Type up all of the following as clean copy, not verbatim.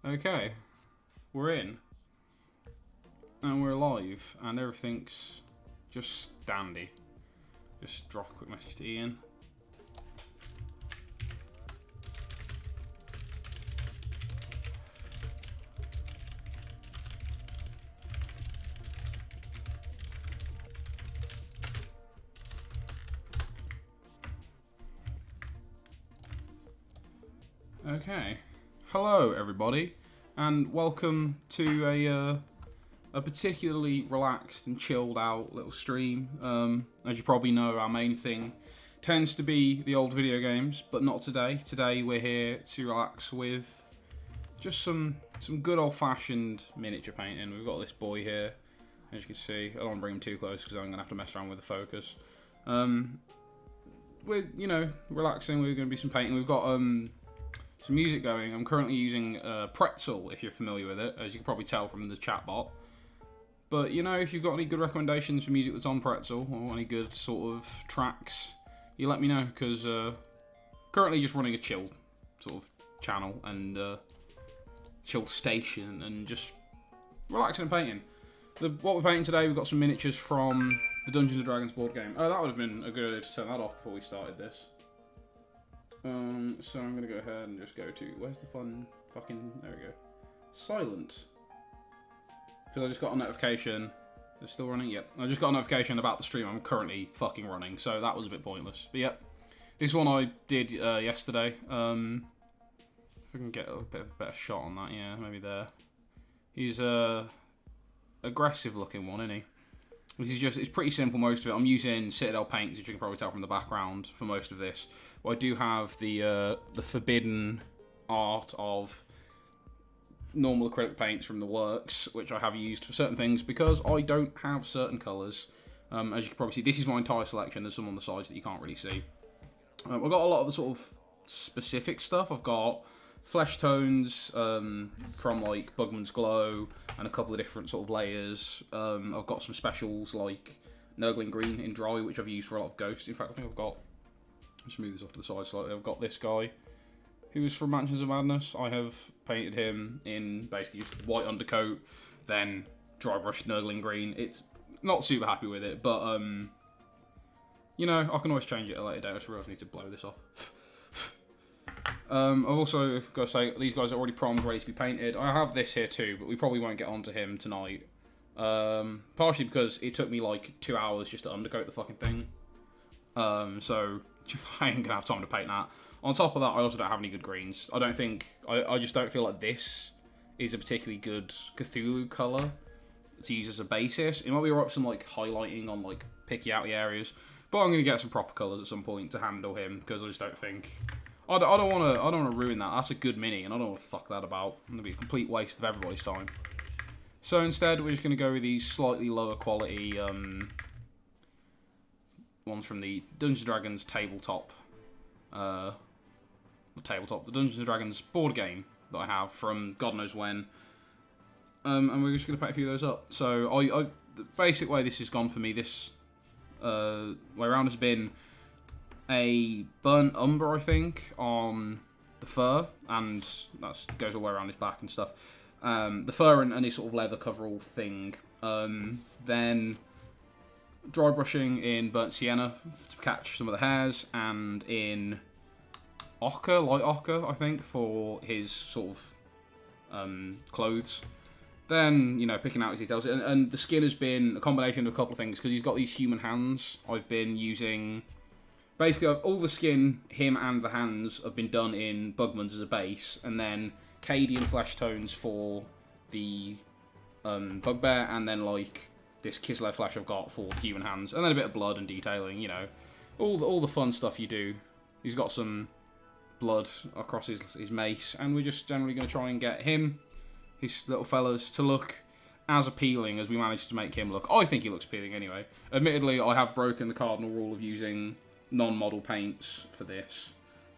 Okay, we're in. And we're live, and everything's just dandy. Just drop a quick message to Ian. Okay, hello everybody, and welcome to a particularly relaxed and chilled out little stream. As you probably know, our main thing tends to be the old video games, but not today. Today we're here to relax with just some good old-fashioned miniature painting. We've got this boy here, as you can see. I don't want to bring him too close because I'm going to have to mess around with the focus. We're, relaxing. We're going to be some painting. We've got some music going. I'm currently using Pretzel, if you're familiar with it, as you can probably tell from the chat bot. But, if you've got any good recommendations for music that's on Pretzel, or any good sort of tracks, you let me know, because currently just running a chill sort of channel and chill station and just relaxing and painting. What we're painting today, we've got some miniatures from the Dungeons & Dragons board game. Oh, that would have been a good idea to turn that off before we started this. So I'm going to go ahead and just go to, where's the fun fucking, there we go, silent. Because I just got a notification, it's still running, yep. I just got a notification about the stream I'm currently fucking running, so that was a bit pointless. But yep, this one I did yesterday. If I can get a bit of a better shot on that, yeah, maybe there. He's a aggressive looking one, isn't he? This is just, it's pretty simple, most of it. I'm using Citadel paints, as you can probably tell from the background, for most of this. But I do have the forbidden art of normal acrylic paints from the works, which I have used for certain things, because I don't have certain colours. As you can probably see, this is my entire selection. There's some on the sides that you can't really see. I've got a lot of the sort of specific stuff. I've got flesh tones from like Bugman's Glow and a couple of different sort of layers. I've got some specials like Nurgling Green in dry, which I've used for a lot of ghosts. In fact, I think I've got, let's move this off to the side slightly. I've got this guy who was from Mansions of Madness. I have painted him in basically just white undercoat, then dry brushed Nurgling Green. It's not super happy with it, but I can always change it at a later date. I just realised I need to blow this off. I've also got to say, these guys are already primed, ready to be painted. I have this here too, but we probably won't get onto him tonight. Partially because it took me like 2 hours just to undercoat the fucking thing. So I ain't gonna have time to paint that. On top of that, I also don't have any good greens. I just don't feel like this is a particularly good Cthulhu colour to use as a basis. It might be alright for some like highlighting on like picky outy areas, but I'm gonna get some proper colours at some point to handle him, because I just don't think. I don't want to ruin that. That's a good mini, and I don't want to fuck that about. It's going to be a complete waste of everybody's time. So instead, we're just going to go with these slightly lower quality ones from the Dungeons & Dragons tabletop. The Dungeons & Dragons board game that I have from God knows when. And we're just going to paint a few of those up. So the basic way this has gone for me, this way around has been a burnt umber, I think, on the fur, and that goes all the way around his back and stuff. The fur and his sort of leather coverall thing. Then dry brushing in burnt sienna to catch some of the hairs, and in ochre, light ochre, I think, for his sort of clothes. Then, picking out his details. And the skin has been a combination of a couple of things, because he's got these human hands. I've been using. Basically, all the skin, him and the hands, have been done in Bugman's as a base, and then Cadian flesh tones for the bugbear, and then like this Kislev flesh I've got for human hands, and then a bit of blood and detailing. All the fun stuff you do. He's got some blood across his mace, and we're just generally going to try and get him, his little fellas, to look as appealing as we managed to make him look. I think he looks appealing anyway. Admittedly, I have broken the cardinal rule of using non-model paints for this,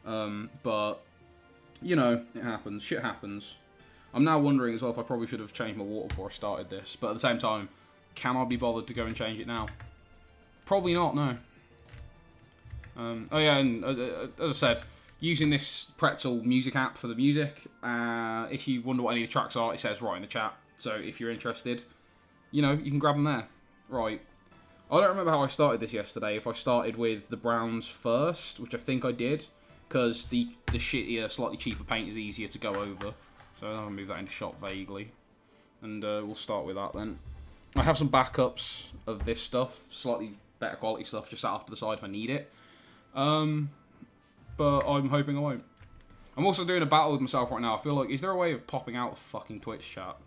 but it happens. Shit happens. I'm now wondering as well if I probably should have changed my water before I started this, but at the same time, can I be bothered to go and change it now? Probably not, no. Oh yeah, and as I said, using this Pretzel music app for the music. If you wonder what any of the tracks are, it says right in the chat. So if you're interested, you know, you can grab them there. Right. I don't remember how I started this yesterday. If I started with the browns first, which I think I did, because the shittier, slightly cheaper paint is easier to go over. So I'll move that into shop vaguely. And we'll start with that then. I have some backups of this stuff, slightly better quality stuff, just sat off to the side if I need it. But I'm hoping I won't. I'm also doing a battle with myself right now. I feel like, is there a way of popping out the fucking Twitch chat?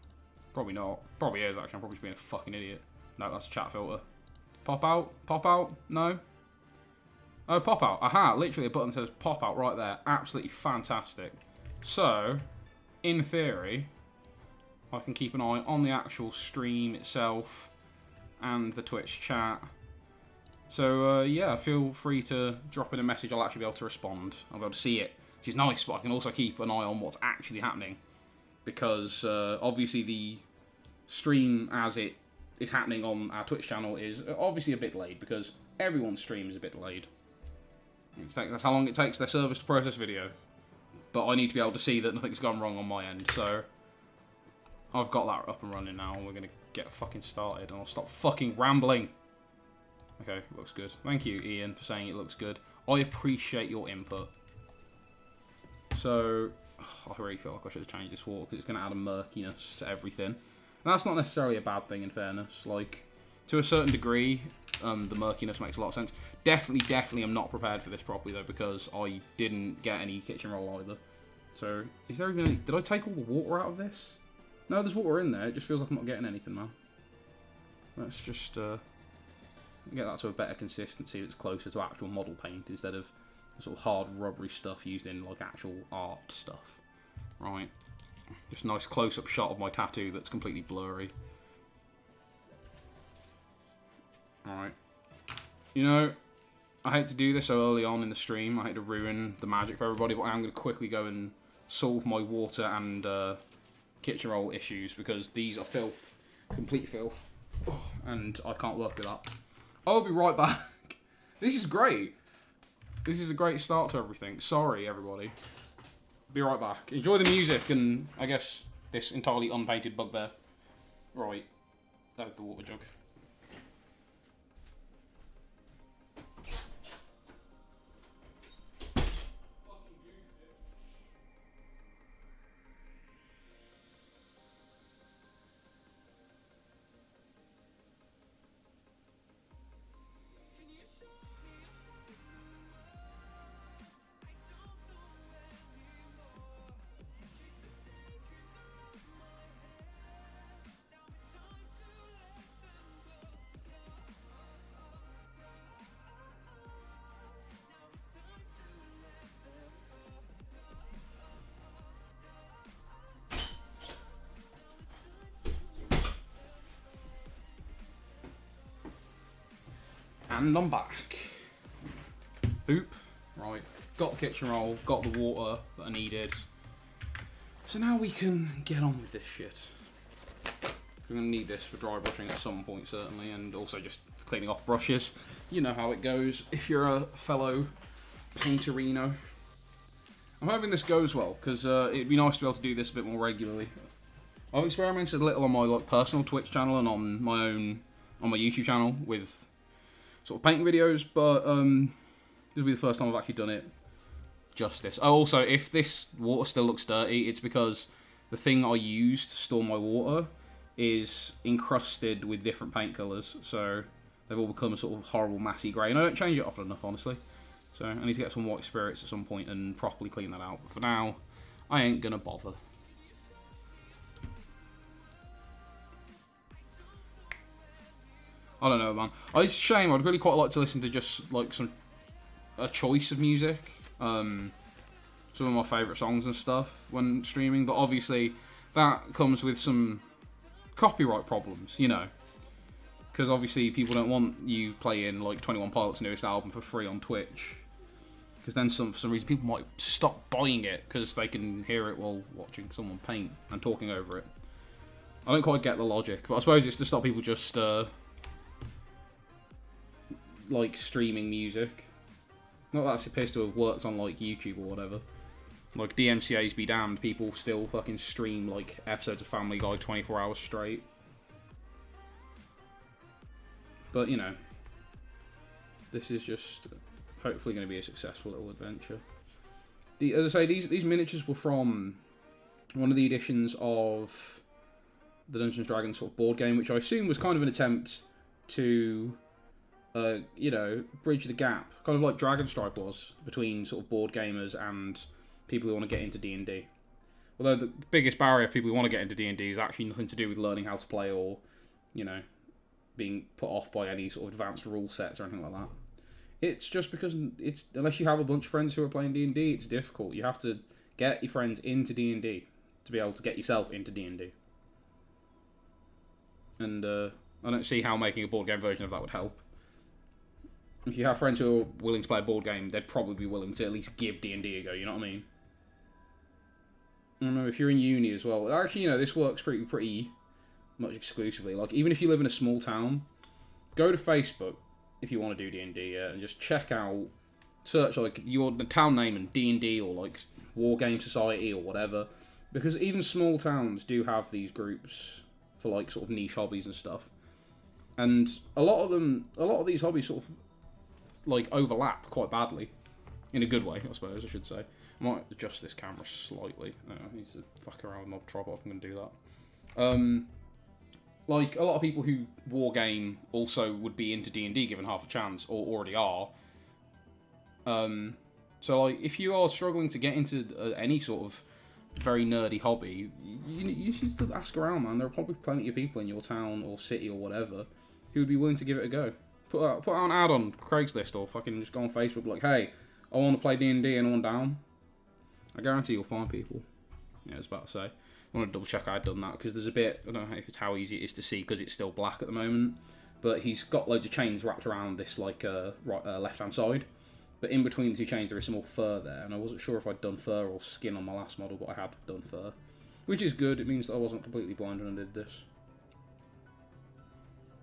Probably not. Probably is, actually. I'm probably just being a fucking idiot. No, that's a chat filter. Pop out? Pop out? No? Oh, pop out. Aha, literally a button that says pop out right there. Absolutely fantastic. So, in theory, I can keep an eye on the actual stream itself and the Twitch chat. So, yeah, feel free to drop in a message. I'll actually be able to respond. I'll be able to see it, which is nice, but I can also keep an eye on what's actually happening. Because, obviously, the stream as it is happening on our Twitch channel is obviously a bit delayed, because everyone's stream is a bit delayed. That's how long it takes their servers to process video. But I need to be able to see that nothing's gone wrong on my end, so I've got that up and running now, and we're going to get fucking started, and I'll stop fucking rambling. Okay, looks good. Thank you, Ian, for saying it looks good. I appreciate your input. So, I really feel like I should have changed this water, because it's going to add a murkiness to everything. And that's not necessarily a bad thing, in fairness. Like, to a certain degree, the murkiness makes a lot of sense. Definitely am not prepared for this properly, though, because I didn't get any kitchen roll either. So, is there even any... Did I take all the water out of this? No, there's water in there. It just feels like I'm not getting anything, man. Let's just get that to a better consistency that's closer to actual model paint instead of the sort of hard rubbery stuff used in like actual art stuff. Right. Just a nice close-up shot of my tattoo that's completely blurry. Alright. You know, I hate to do this so early on in the stream. I hate to ruin the magic for everybody, but I am going to quickly go and solve my water and kitchen roll issues, because these are filth. Complete filth. Oh, and I can't work with that. I'll be right back. This is great. This is a great start to everything. Sorry, everybody. Be right back. Enjoy the music and, I guess, this entirely unpainted bugbear. Right. The water jug. And I'm back. Boop. Right. Got the kitchen roll, got the water that I needed. So now we can get on with this shit. We're going to need this for dry brushing at some point, certainly, and also just cleaning off brushes. You know how it goes if you're a fellow painterino. I'm hoping this goes well, because it'd be nice to be able to do this a bit more regularly. I've experimented a little on my personal Twitch channel and on my YouTube channel with sort of painting videos, but this will be the first time I've actually done it justice. Oh, also, if this water still looks dirty, it's because the thing I use to store my water is encrusted with different paint colours, so they've all become a sort of horrible massy grey, and I don't change it often enough, honestly. So I need to get some white spirits at some point and properly clean that out, but for now, I ain't gonna bother. I don't know, man. It's a shame. I'd really quite like to listen to just like a choice of music, some of my favourite songs and stuff when streaming. But obviously, that comes with some copyright problems, you know, because obviously people don't want you playing like 21 Pilots' newest album for free on Twitch, because then for some reason people might stop buying it because they can hear it while watching someone paint and talking over it. I don't quite get the logic, but I suppose it's to stop people just like streaming music. Not that it appears to have worked on like YouTube or whatever. Like DMCA's be damned, people still fucking stream like episodes of Family Guy 24 hours straight. But you know, this is just hopefully going to be a successful little adventure. As I say, these miniatures were from one of the editions of the Dungeons & Dragons sort of board game, which I assume was kind of an attempt to, you know, bridge the gap, kind of like Dragonstrike was, between sort of board gamers and people who want to get into D&D. Although the biggest barrier for people who want to get into D&D is actually nothing to do with learning how to play or, you know, being put off by any sort of advanced rule sets or anything like that. It's just because it's unless you have a bunch of friends who are playing D&D, it's difficult. You have to get your friends into D&D to be able to get yourself into D&D. And I don't see how making a board game version of that would help. If you have friends who are willing to play a board game, they'd probably be willing to at least give D&D a go, you know what I mean? I don't know, if you're in uni as well, actually, you know, this works pretty much exclusively. Like, even if you live in a small town, go to Facebook if you want to do D&D, and just check out, search like the town name and D&D or like War Game Society or whatever, because even small towns do have these groups for like sort of niche hobbies and stuff, and a lot of these hobbies sort of like overlap quite badly, in a good way, I suppose I should say. I might adjust this camera slightly. I need to fuck around with my tripod if I'm going to do that. Like, a lot of people who wargame also would be into D&D given half a chance, or already are. So, like, if you are struggling to get into any sort of very nerdy hobby, you should ask around, man. There are probably plenty of people in your town or city or whatever who would be willing to give it a go. Put out an ad on Craigslist or fucking just go on Facebook like, hey, I want to play D&D, anyone down? I guarantee you'll find people. Yeah, I was about to say. I want to double check I'd done that, because there's a bit, I don't know if it's how easy it is to see because it's still black at the moment, but he's got loads of chains wrapped around this like left hand side, but in between the two chains there is some more fur there, and I wasn't sure if I'd done fur or skin on my last model, but I had done fur, which is good. It means that I wasn't completely blind when I did this.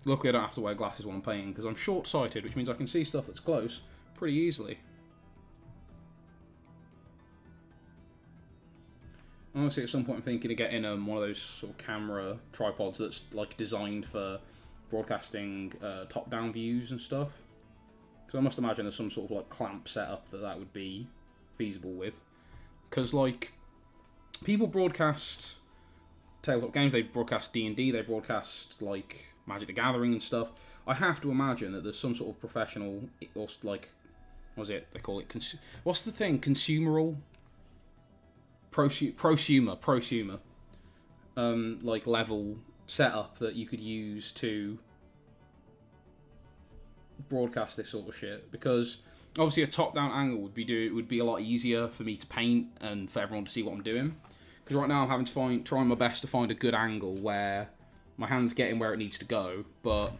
Luckily I don't have to wear glasses while I'm painting, because I'm short-sighted, which means I can see stuff that's close pretty easily. Honestly, at some point I'm thinking of getting one of those sort of camera tripods that's like designed for broadcasting top-down views and stuff. Because I must imagine there's some sort of like clamp setup that would be feasible with. Because like, people broadcast tabletop games, they broadcast D&D, they broadcast like Magic the Gathering and stuff. I have to imagine that there's some sort of professional, or like, what is it? They call it, what's the thing? Consumeral? Prosumer, like level setup that you could use to broadcast this sort of shit. Because obviously a top-down angle would be a lot easier for me to paint and for everyone to see what I'm doing. Because right now I'm having to trying my best to find a good angle where my hand's getting where it needs to go, but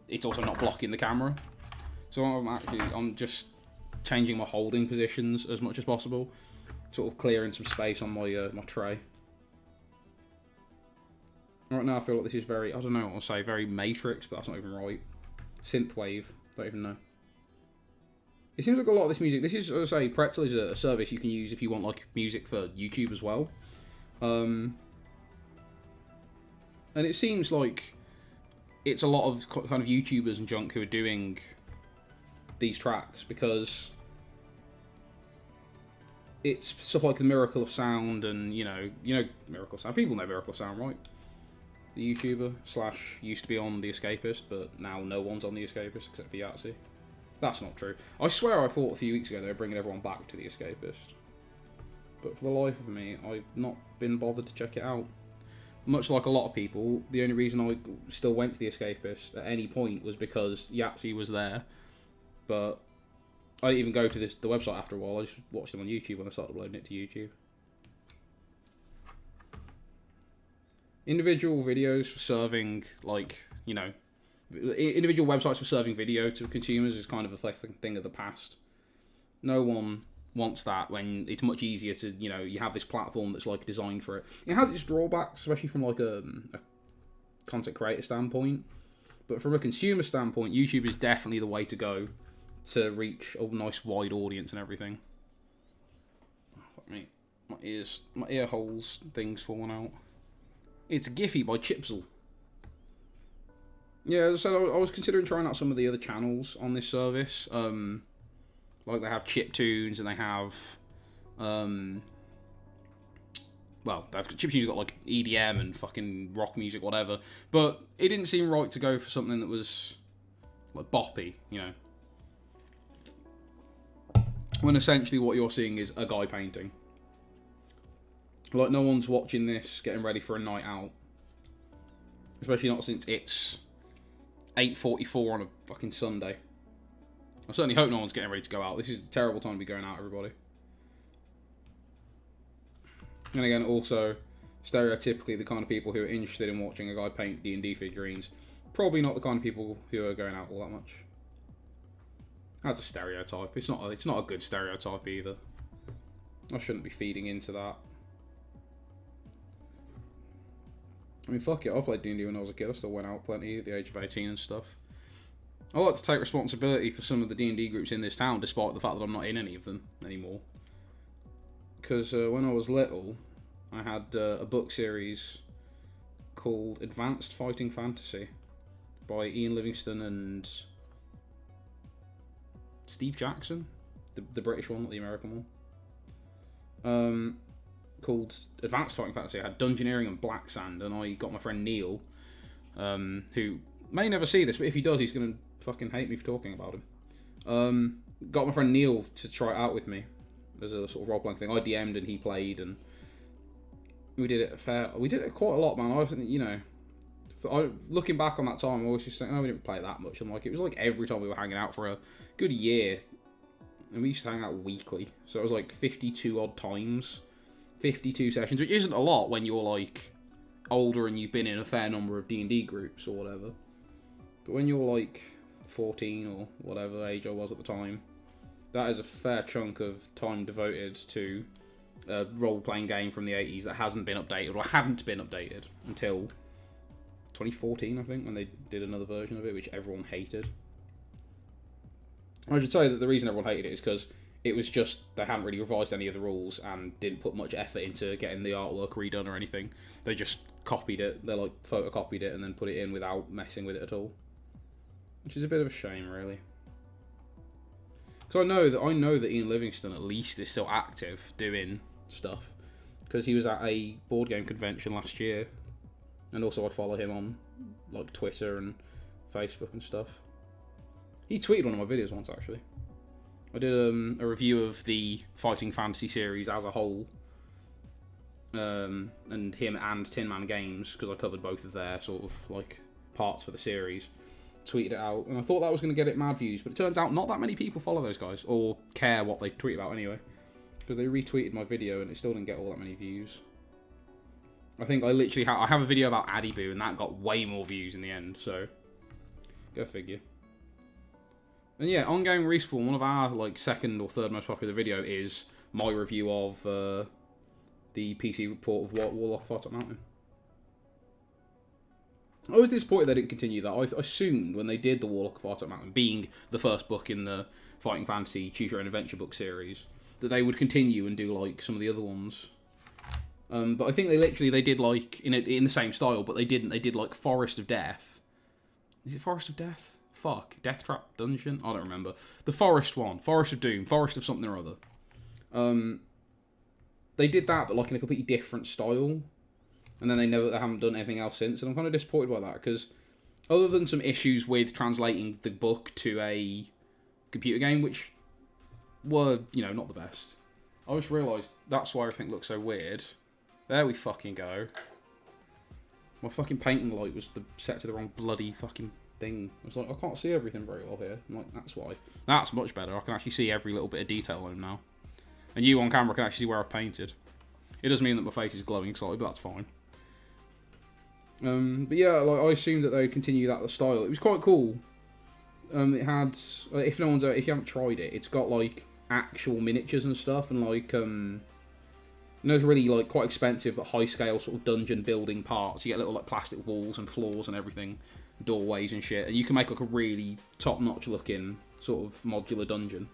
it's also not blocking the camera. So I'm just changing my holding positions as much as possible. Sort of clearing some space on my my tray. Right now I feel like this is very, I don't know what I'll say, very Matrix, but that's not even right. Synthwave, don't even know. It seems like a lot of this music, this is, as I say, Pretzel is a service you can use if you want like music for YouTube as well. And it seems like it's a lot of kind of YouTubers and junk who are doing these tracks, because it's stuff like the Miracle of Sound, and you know Miracle of Sound. People know Miracle of Sound, right? The YouTuber / used to be on The Escapist, but now no one's on The Escapist except for Yahtzee. That's not true. I swear I thought a few weeks ago they were bringing everyone back to The Escapist, but for the life of me, I've not been bothered to check it out. Much like a lot of people, the only reason I still went to The Escapist at any point was because Yahtzee was there, but I didn't even go to the website after a while. I just watched them on YouTube when I started uploading it to YouTube. Individual videos for serving, like, you know, individual websites for serving video to consumers is kind of a thing of the past. No one wants that when it's much easier to, you know, you have this platform that's like designed for it. It has its drawbacks, especially from like a content creator standpoint, but from a consumer standpoint, YouTube is definitely the way to go to reach a nice wide audience and everything. Fuck me. My ear holes thing's falling out. It's Giphy by Chipzel. Yeah, as I said, I was considering trying out some of the other channels on this service. Like they have Chiptunes and they have, well, Chiptunes got like EDM and fucking rock music, whatever. But it didn't seem right to go for something that was like boppy, you know. When essentially what you're seeing is a guy painting. Like, no one's watching this getting ready for a night out. Especially not since it's 8:44 on a fucking Sunday. I certainly hope no one's getting ready to go out. This is a terrible time to be going out, everybody. And again, also, stereotypically, the kind of people who are interested in watching a guy paint D&D figurines, probably not the kind of people who are going out all that much. That's a stereotype. It's not a good stereotype either. I shouldn't be feeding into that. I mean, fuck it, I played D&D when I was a kid. I still went out plenty at the age of 18 and stuff. I like to take responsibility for some of the D&D groups in this town, despite the fact that I'm not in any of them anymore. Because when I was little, I had a book series called Advanced Fighting Fantasy by Ian Livingstone and Steve Jackson, the British one, not the American one. Called Advanced Fighting Fantasy. I had Dungeoneering and Black Sand, and I got my friend Neil, who may never see this, but if he does, he's going to fucking hate me for talking about him. Got my friend Neil to try it out with me as a sort of role-playing thing. I DM'd and he played, and we did it quite a lot, man. I think, you know, looking back on that time, I was just saying, oh, we didn't play that much. I'm like, it was like every time we were hanging out for a good year, and we used to hang out weekly, so it was like 52 odd times. 52 sessions, which isn't a lot when you're like older and you've been in a fair number of D&D groups or whatever. But when you're like 14 or whatever age I was at the time, that is a fair chunk of time devoted to a role-playing game from the 80s that hasn't been updated, or hadn't been updated until 2014, I think, when they did another version of it, which everyone hated. I should say that the reason everyone hated it is because it was just, they hadn't really revised any of the rules and didn't put much effort into getting the artwork redone or anything. They just copied it, they like photocopied it and then put it in without messing with it at all. Which is a bit of a shame, really. Because I know that Ian Livingstone at least is still active doing stuff. Because he was at a board game convention last year. And also I follow him on like Twitter and Facebook and stuff. He tweeted one of my videos once, actually. I did a review of the Fighting Fantasy series as a whole, and him and Tin Man Games, because I covered both of their sort of like parts for the series, tweeted it out, and I thought that was going to get it mad views, but it turns out not that many people follow those guys, or care what they tweet about anyway, because they retweeted my video and it still didn't get all that many views. I think I literally I have a video about Adiboo, and that got way more views in the end, so go figure. And yeah, On Game Respawn, one of our like second or third most popular video is my review of the PC report of Warlock of Far Top Mountain. I was disappointed they didn't continue that. I assumed when they did the Warlock of Far Top Mountain, being the first book in the Fighting Fantasy Choose Your Own Adventure book series, that they would continue and do like some of the other ones. But I think they did like in the same style, but they didn't. They did like Forest of Death. Is it Forest of Death? Fuck, Death Trap Dungeon? I don't remember. The Forest one. Forest of Doom. Forest of something or other. They did that, but like in a completely different style. And then they haven't done anything else since. And I'm kind of disappointed by that, because other than some issues with translating the book to a computer game, which were, you know, not the best. I just realised that's why everything looks so weird. There we fucking go. My fucking painting light was set to the wrong bloody fucking thing. I was like, I can't see everything very well here. I'm like, that's why. That's much better. I can actually see every little bit of detail on him now. And you on camera can actually see where I've painted. It does mean that my face is glowing slightly, but that's fine. But yeah, like I assumed that they'd continue that style. It was quite cool. It had, if you haven't tried it, it's got like actual miniatures and stuff, and like those really like quite expensive but high scale sort of dungeon building parts. You get little like plastic walls and floors and everything, doorways and shit, and you can make like a really top notch looking sort of modular dungeon.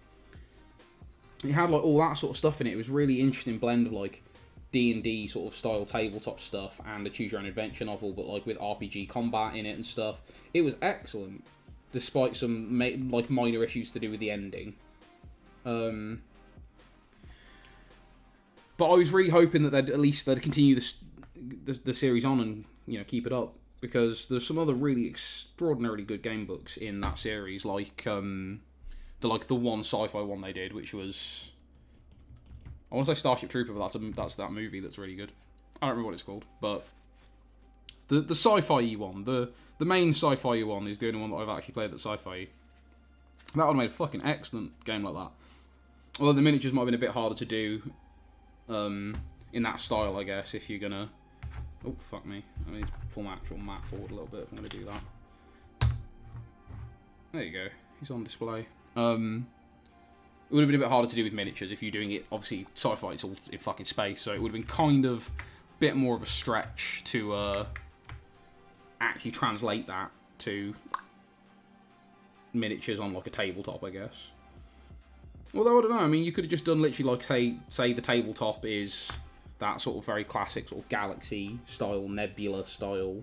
It had like all that sort of stuff in it. It was really interesting blend of like D&D sort of style tabletop stuff and a choose your own adventure novel, but like with RPG combat in it and stuff. It was excellent, despite some like minor issues to do with the ending. But I was really hoping that they'd continue the series on and, you know, keep it up, because there's some other really extraordinarily good game books in that series, like the one sci-fi one they did, which was, I want to say Starship Trooper, but that's that movie that's really good. I don't remember what it's called, but the sci-fi one, the main sci-fi one is the only one that I've actually played that's sci-fi. That would have made a fucking excellent game like that. Although the miniatures might have been a bit harder to do in that style, I guess, if you're gonna... Oh, fuck me. I need to pull my actual map forward a little bit if I'm gonna do that. There you go. He's on display. It would have been a bit harder to do with miniatures if you're doing it, obviously, sci-fi, it's all in fucking space, so it would have been kind of a bit more of a stretch to actually translate that to miniatures on, like, a tabletop, I guess. Although, I don't know, I mean, you could have just done literally, like, say the tabletop is that sort of very classic sort of galaxy-style, nebula-style,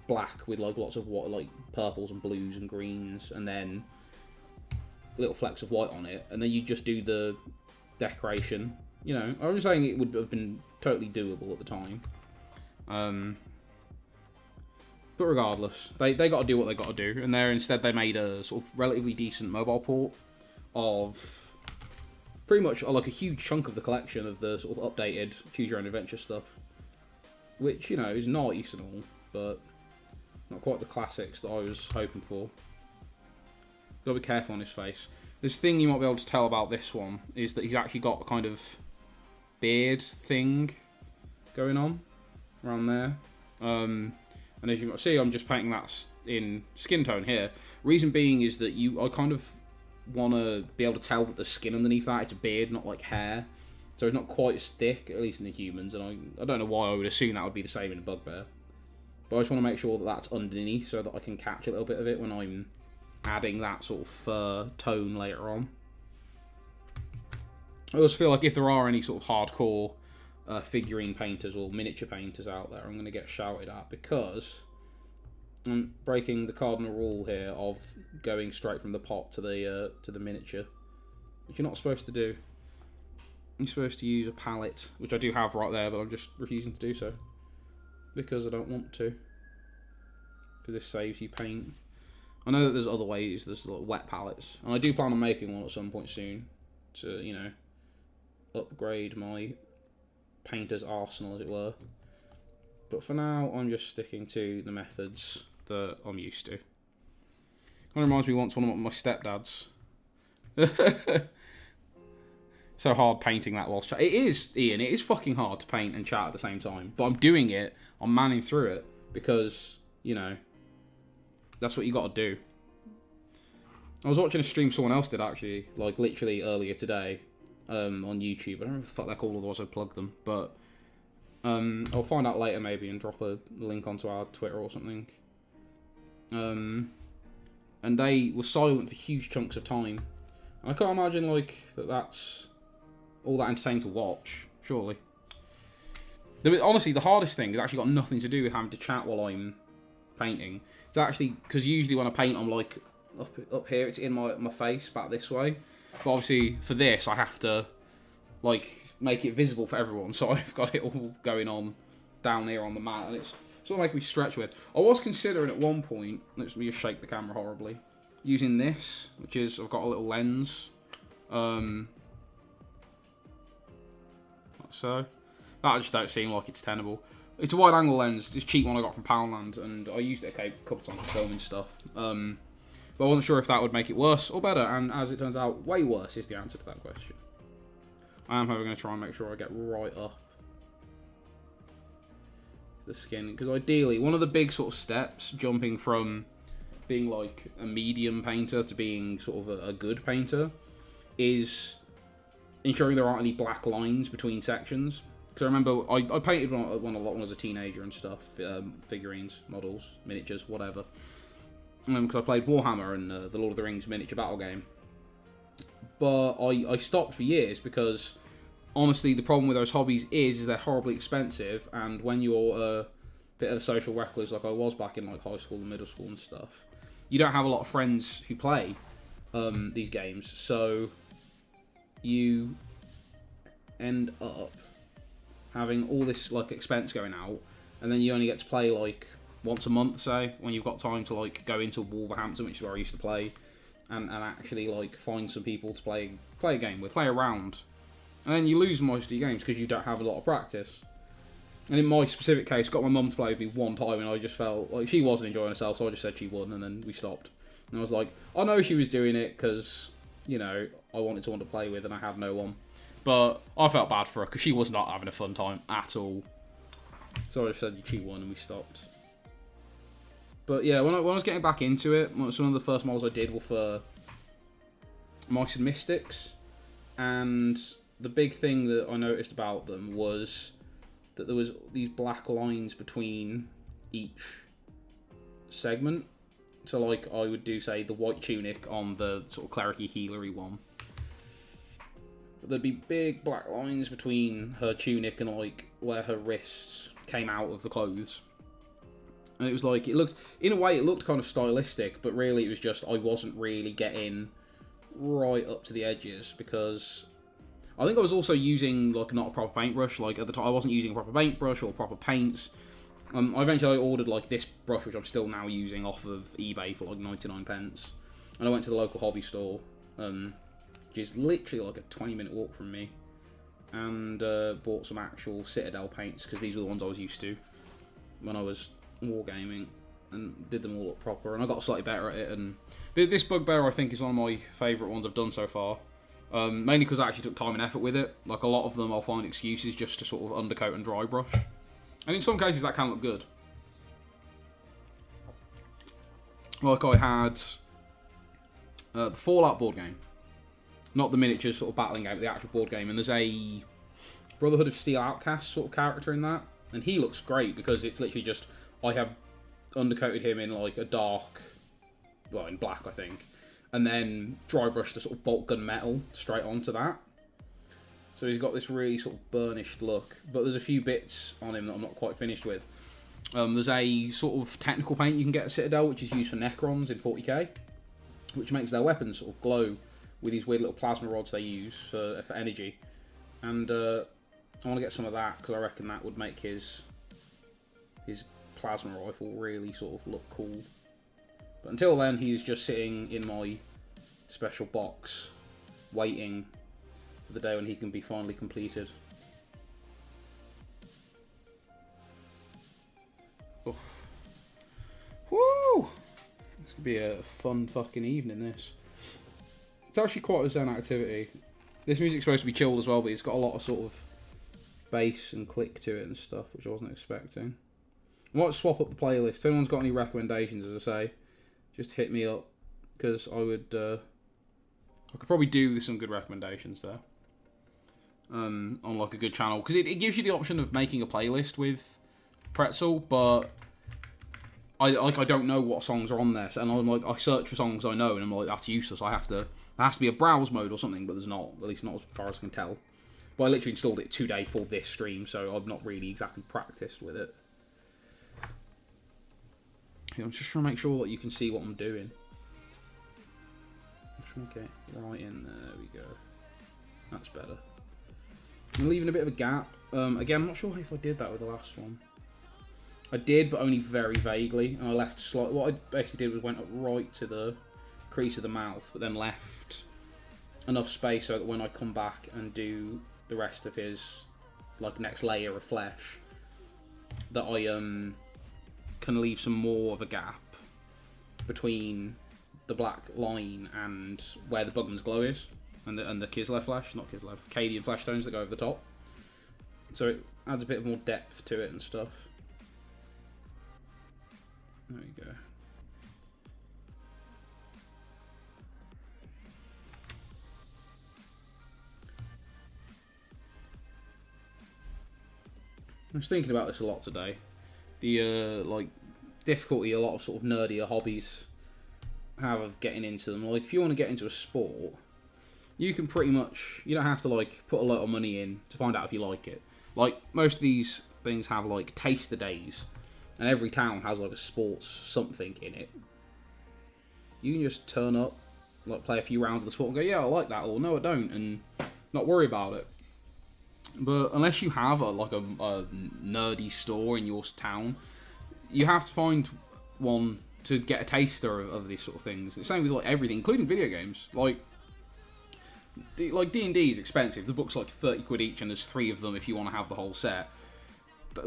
black with like lots of like purples and blues and greens, and then little flecks of white on it, and then you just do the decoration. You know, I was saying it would have been totally doable at the time. But regardless, they got to do what they got to do, and instead they made a sort of relatively decent mobile port of pretty much like a huge chunk of the collection of the sort of updated Choose Your Own Adventure stuff, which, you know, is nice and all, but not quite the classics that I was hoping for. Gotta be careful on his face. This thing you might be able to tell about this one is that he's actually got a kind of beard thing going on around there. And as you might see, I'm just painting that in skin tone here. Reason being is that I kind of want to be able to tell that the skin underneath that, it's a beard, not like hair. So it's not quite as thick, at least in the humans, and I don't know why I would assume that would be the same in a bugbear. But I just want to make sure that that's underneath so that I can catch a little bit of it when I'm adding that sort of fur tone later on. I also feel like if there are any sort of hardcore figurine painters or miniature painters out there, I'm going to get shouted at, because I'm breaking the cardinal rule here of going straight from the pot to the miniature, which you're not supposed to do. You're supposed to use a palette, which I do have right there, but I'm just refusing to do so. Because I don't want to. Because this saves you paint. I know that there's other ways, there's like wet palettes. And I do plan on making one at some point soon. To, you know, upgrade my painter's arsenal, as it were. But for now, I'm just sticking to the methods that I'm used to. Kind of reminds me once one of my stepdads. So hard painting that whilst chat. It is, Ian, it is fucking hard to paint and chat at the same time. But I'm doing it, I'm manning through it, because, you know, that's what you got to do. I was watching a stream someone else did, actually, like literally earlier today, on YouTube. I don't know what the fuck they're called, otherwise I'd plug them. But I'll find out later maybe and drop a link onto our Twitter or something. And they were silent for huge chunks of time. I can't imagine, like, that's all that entertaining to watch, surely. Honestly, the hardest thing has actually got nothing to do with having to chat while I'm painting. It's actually, because usually when I paint, I'm like, up here, it's in my face, back this way. But obviously, for this, I have to, like, make it visible for everyone. So I've got it all going on down here on the mat, and it's sort of making me stretch with. I was considering at one point, let me just shake the camera horribly, using this, which is, I've got a little lens. So that just don't seem like it's tenable. It's a wide angle lens, this cheap one I got from Poundland, and I used it a couple times for filming stuff. But I wasn't sure if that would make it worse or better, and as it turns out, way worse is the answer to that question. I am however going to try and make sure I get right up the skin, because ideally, one of the big sort of steps, jumping from being like a medium painter to being sort of a good painter, is ensuring there aren't any black lines between sections. Because I remember I painted one a lot when I was a teenager and stuff, figurines, models, miniatures, whatever. because I played Warhammer and the Lord of the Rings miniature battle game. But I stopped for years because, honestly, the problem with those hobbies is they're horribly expensive, and when you're a bit of a social recluse like I was back in like high school and middle school and stuff, you don't have a lot of friends who play these games, so you end up having all this like expense going out, and then you only get to play like once a month, say, when you've got time to like go into Wolverhampton, which is where I used to play, and actually like find some people to play a game with, play around, and then you lose most of your games because you don't have a lot of practice. And in my specific case, got my mum to play with me one time, and I just felt like she wasn't enjoying herself, so I just said she won, and then we stopped. And I was like, I know she was doing it because, you know, I wanted someone to play with, and I had no one. But I felt bad for her because she was not having a fun time at all. So I just said she won, and we stopped. But yeah, when I was getting back into it, some of the first models I did were for Mice and Mystics, and the big thing that I noticed about them was that there was these black lines between each segment. So like I would do, say, the white tunic on the sort of clericy healery one. But there'd be big black lines between her tunic and like where her wrists came out of the clothes. And it was like, it looked, in a way, it looked kind of stylistic, but really it was just, I wasn't really getting right up to the edges, because I think I was also using, like, not a proper paintbrush. Like, at the time, I wasn't using a proper paintbrush or proper paints. I eventually ordered, like, this brush, which I'm still now using off of eBay for, like, 99 pence. And I went to the local hobby store, which is literally, like, a 20-minute walk from me, and bought some actual Citadel paints, because these were the ones I was used to when I was wargaming, and did them all up proper, and I got slightly better at it. And this Bugbear, I think, is one of my favourite ones I've done so far, mainly because I actually took time and effort with it. Like, a lot of them I'll find excuses just to sort of undercoat and dry brush, and in some cases that can look good. Like I had the Fallout board game, not the miniatures sort of battling game, but the actual board game, and there's a Brotherhood of Steel Outcast sort of character in that, and he looks great because it's literally just, I have undercoated him in like a dark, well, in black, I think, and then dry brushed the sort of bolt gun metal straight onto that. So he's got this really sort of burnished look, but there's a few bits on him that I'm not quite finished with. There's a sort of technical paint you can get at Citadel, which is used for Necrons in 40k, which makes their weapons sort of glow with these weird little plasma rods they use for energy. And I want to get some of that because I reckon that would make his plasma rifle really sort of look cool. But until then, he's just sitting in my special box, waiting for the day when he can be finally completed. Oof. Woo! This could be a fun fucking evening, this. It's actually quite a zen activity. This music's supposed to be chilled as well, but it's got a lot of sort of bass and click to it and stuff, which I wasn't expecting. I might swap up the playlist. If anyone's got any recommendations, as I say, just hit me up, because I could probably do with some good recommendations there. On like a good channel, because it gives you the option of making a playlist with Pretzel, but I don't know what songs are on there, and I'm like, I search for songs I know, and I'm like, that's useless. There has to be a browse mode or something, but there's not, at least not as far as I can tell. But I literally installed it today for this stream, so I've not really exactly practiced with it. I'm just trying to make sure that you can see what I'm doing. Just get right in there. There we go. That's better. I'm leaving a bit of a gap. Again, I'm not sure if I did that with the last one. I did, but only very vaguely. And I left slightly. What I basically did was went up right to the crease of the mouth, but then left enough space so that when I come back and do the rest of his like next layer of flesh, that I can leave some more of a gap between the black line and where the Bugman's glow is, and the Kislev flesh, not Kislev, Cadian flesh stones that go over the top. So it adds a bit more depth to it and stuff. There we go. I was thinking about this a lot today. The like difficulty a lot of sort of nerdier hobbies have of getting into them. Like, if you want to get into a sport, you can pretty much, you don't have to, like, put a lot of money in to find out if you like it. Like, most of these things have, like, taster days, and every town has, like, a sports something in it. You can just turn up, like, play a few rounds of the sport and go, yeah, I like that, or no, I don't, and not worry about it. But unless you have, a nerdy store in your town, you have to find one to get a taster of these sort of things. It's the same with, like, everything, including video games. Like D&D is expensive. The book's like 30 quid each, and there's 3 of them if you want to have the whole set.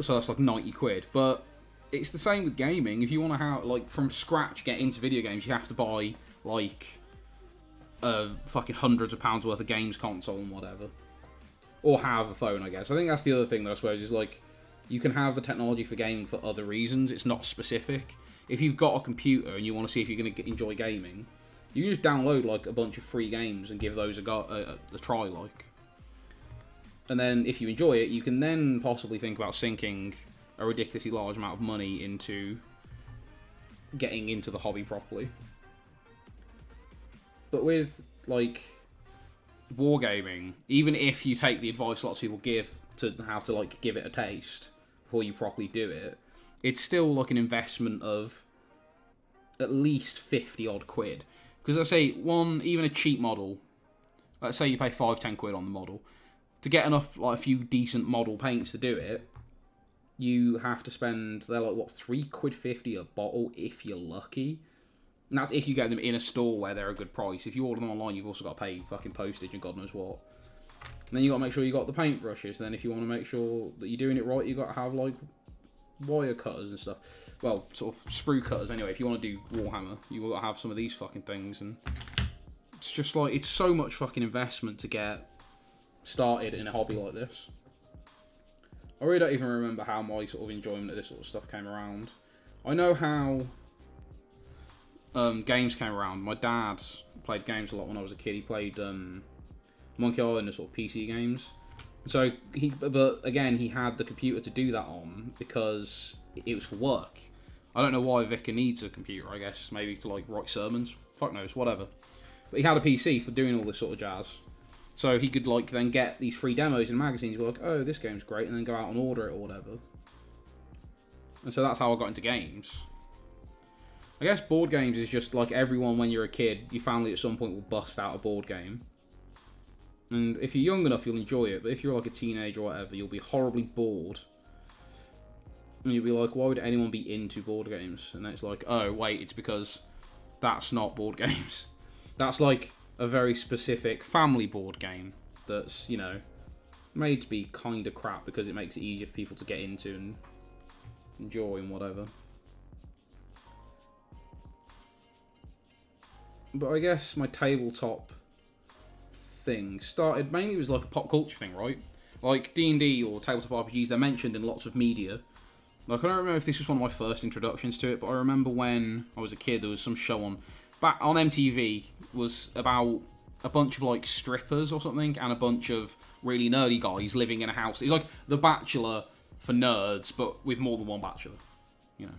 So that's like 90 quid. But it's the same with gaming. If you want to have, like, from scratch get into video games, you have to buy, like, fucking hundreds of pounds worth of games console and whatever. Or have a phone, I guess. I think that's the other thing that I suppose is, like, you can have the technology for gaming for other reasons. It's not specific. If you've got a computer and you want to see if you're going to enjoy gaming, you can just download, like, a bunch of free games and give those a try, like. And then, if you enjoy it, you can then possibly think about sinking a ridiculously large amount of money into getting into the hobby properly. But with, like, wargaming, even if you take the advice lots of people give to how to, like, give it a taste before you properly do it, it's still, like, an investment of at least 50 odd quid. Because I say, even a cheap model, let's say you pay 5-10 quid on the model, to get enough, like, a few decent model paints to do it, you have to spend, they're like, what, 3 quid 50 a bottle if you're lucky. And that's if you get them in a store where they're a good price. If you order them online, you've also got to pay fucking postage and God knows what. And then you got to make sure you got the paintbrushes. Then if you want to make sure that you're doing it right, you got to have, like, wire cutters and stuff. Well, sort of sprue cutters anyway. If you want to do Warhammer, you got to have some of these fucking things. And it's just like, it's so much fucking investment to get started in a hobby like this. I really don't even remember how my sort of enjoyment of this sort of stuff came around. I know how games came around. My dad played games a lot when I was a kid. He played Monkey Island and sort of PC games. So but again, he had the computer to do that on because it was for work. I don't know why Vicar needs a computer. I guess maybe to, like, write sermons. Fuck knows, whatever. But he had a PC for doing all this sort of jazz. So he could, like, then get these free demos in magazines. Be like, oh, this game's great, and then go out and order it or whatever. And so that's how I got into games. I guess board games is just like everyone when you're a kid, your family at some point will bust out a board game. And if you're young enough, you'll enjoy it. But if you're like a teenager or whatever, you'll be horribly bored. And you'll be like, why would anyone be into board games? And then it's like, oh, wait, it's because that's not board games. That's like a very specific family board game that's, you know, made to be kind of crap because it makes it easier for people to get into and enjoy and whatever. But I guess my tabletop thing started mainly as like a pop culture thing, right? Like D&D or tabletop RPGs, they're mentioned in lots of media. Like, I don't remember if this was one of my first introductions to it, but I remember when I was a kid, there was some show on MTV, was about a bunch of, like, strippers or something, and a bunch of really nerdy guys living in a house. It's like The Bachelor for nerds, but with more than one bachelor, you know.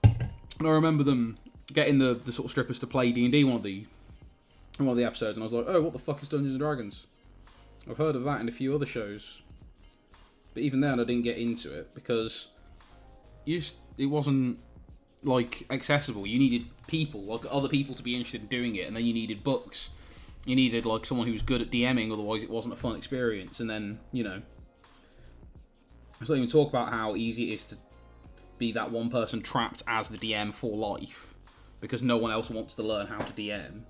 And I remember them getting the sort of strippers to play D&D in one of the episodes, and I was like, oh, what the fuck is Dungeons & Dragons? I've heard of that in a few other shows. But even then, I didn't get into it, because it wasn't, like, accessible. You needed people, like, other people to be interested in doing it, and then you needed books. You needed, like, someone who was good at DMing, otherwise it wasn't a fun experience. And then, you know, let's not even talk about how easy it is to be that one person trapped as the DM for life, because no one else wants to learn how to DM.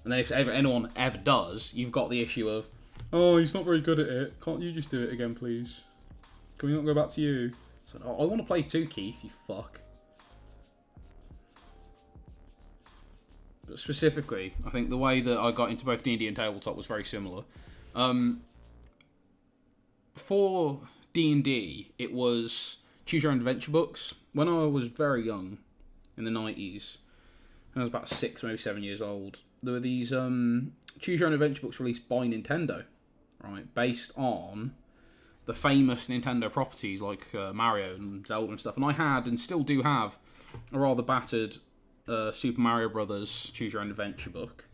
And then if anyone ever does, you've got the issue of, oh, he's not very good at it. Can't you just do it again, please? Can we not go back to you? So, oh, I want to play too, Keith, you fuck. But specifically, I think the way that I got into both D&D and tabletop was very similar. For D&D, it was choose your own adventure books. When I was very young, in the 90s, I was about 6, maybe 7 years old, there were these choose your own adventure books released by Nintendo, right, based on the famous Nintendo properties like Mario and Zelda and stuff. And I had, and still do have, a rather battered Super Mario Brothers Choose Your Own Adventure book,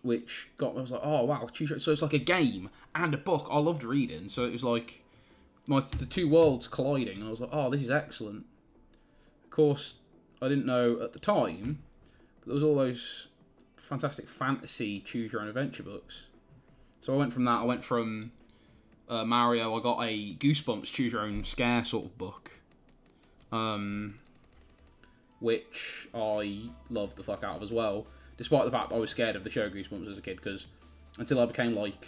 which I was like, oh wow, so it's like a game and a book. I loved reading, so it was like the two worlds colliding, and I was like, oh, this is excellent. Of course, I didn't know at the time, but there was all those fantastic fantasy Choose Your Own Adventure books. So I went from that. I went from Mario. I got a Goosebumps Choose Your Own Scare sort of book, which I loved the fuck out of as well. Despite the fact I was scared of the show Goosebumps as a kid, because until I became like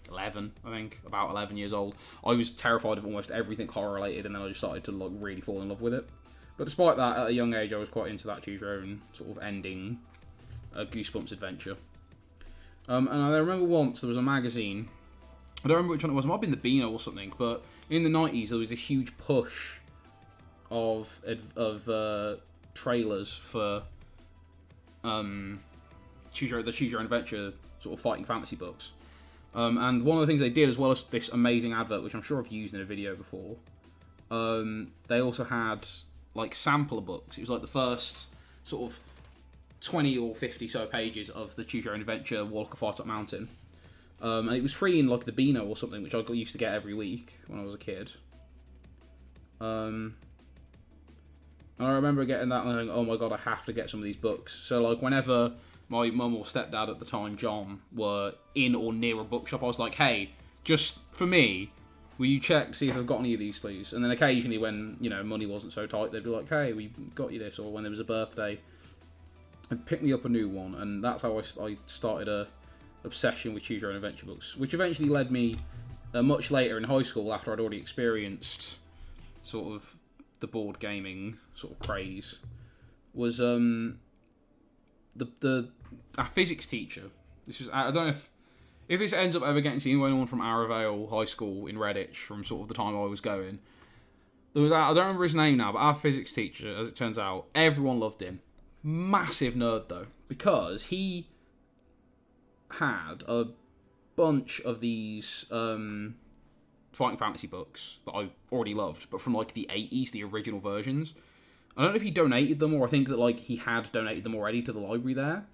11, I think, about 11 years old, I was terrified of almost everything horror related, and then I just started to like really fall in love with it. But despite that, at a young age, I was quite into that Choose Your Own sort of ending Goosebumps adventure. And I remember once there was a magazine. I don't remember which one it was. It might have been the Beano or something. But in the 90s, there was a huge push of trailers for the Choose Your Own Adventure sort of fighting fantasy books. And one of the things they did, as well as this amazing advert, which I'm sure I've used in a video before, they also had like sampler books. It was like the first sort of 20 or 50 so pages of the Choose Your Own Adventure Walk of Firetop Mountain. And it was free in like the Beano or something, which I used to get every week when I was a kid. And I remember getting that and thinking, oh my god, I have to get some of these books. So like whenever my mum or stepdad at the time, John, were in or near a bookshop, I was like, hey, just for me, will you check, see if I've got any of these, please? And then occasionally when, you know, money wasn't so tight, they'd be like, hey, we got you this. Or when there was a birthday, and pick me up a new one. And that's how I started a obsession with Choose Your Own Adventure books, which eventually led me much later in high school, after I'd already experienced sort of the board gaming sort of craze, was our physics teacher. This was, I don't know if this ends up ever getting seen by anyone from Arravale High School in Redditch from sort of the time I was going. There was, I don't remember his name now, but our physics teacher, as it turns out, everyone loved him. Massive nerd though, because he had a bunch of these fighting fantasy books that I already loved, but from like the 80s, the original versions. I don't know if he donated them, or I think that like he had donated them already to the library there.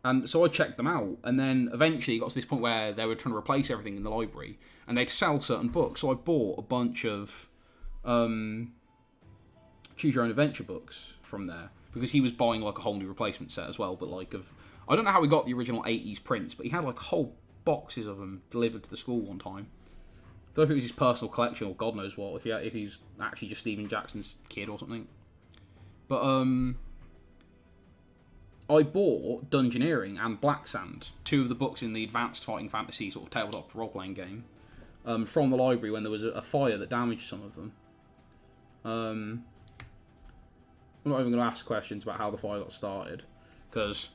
And so I checked them out, and then eventually it got to this point where they were trying to replace everything in the library, and they'd sell certain books. So I bought a bunch of Choose Your Own Adventure books from there, because he was buying like a whole new replacement set as well, but like I don't know how he got the original 80s prints, but he had like whole boxes of them delivered to the school one time. I don't know if it was his personal collection or God knows what, if he's actually just Stephen Jackson's kid or something. But I bought Dungeoneering and Black Sand, two of the books in the advanced fighting fantasy sort of tabletop role-playing game, from the library when there was a fire that damaged some of them. I'm not even going to ask questions about how the fire got started, because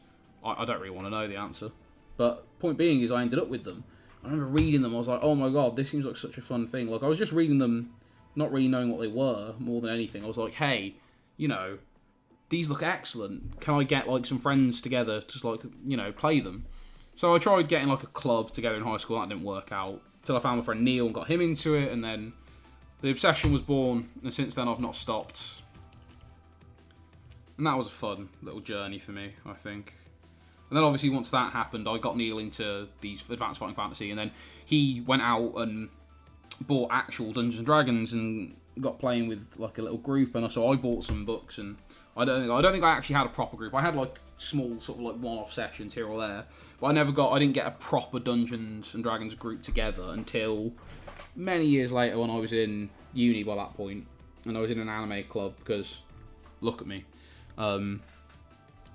I don't really want to know the answer. But point being is I ended up with them. I remember reading them, I was like, oh my god, this seems like such a fun thing. Like, I was just reading them, not really knowing what they were, more than anything. I was like, hey, you know, these look excellent. Can I get, like, some friends together to, like, you know, play them? So I tried getting, like, a club together in high school. That didn't work out. Until I found my friend Neil and got him into it, and then the obsession was born, and since then I've not stopped. And that was a fun little journey for me, I think. And then obviously once that happened, I got Neil into these Advanced Fighting Fantasy, and then he went out and bought actual Dungeons and Dragons and got playing with like a little group, and so I bought some books, and I don't think I actually had a proper group. I had like small sort of like one-off sessions here or there, but I didn't get a proper Dungeons and Dragons group together until many years later when I was in uni by that point, and I was in an anime club, because look at me.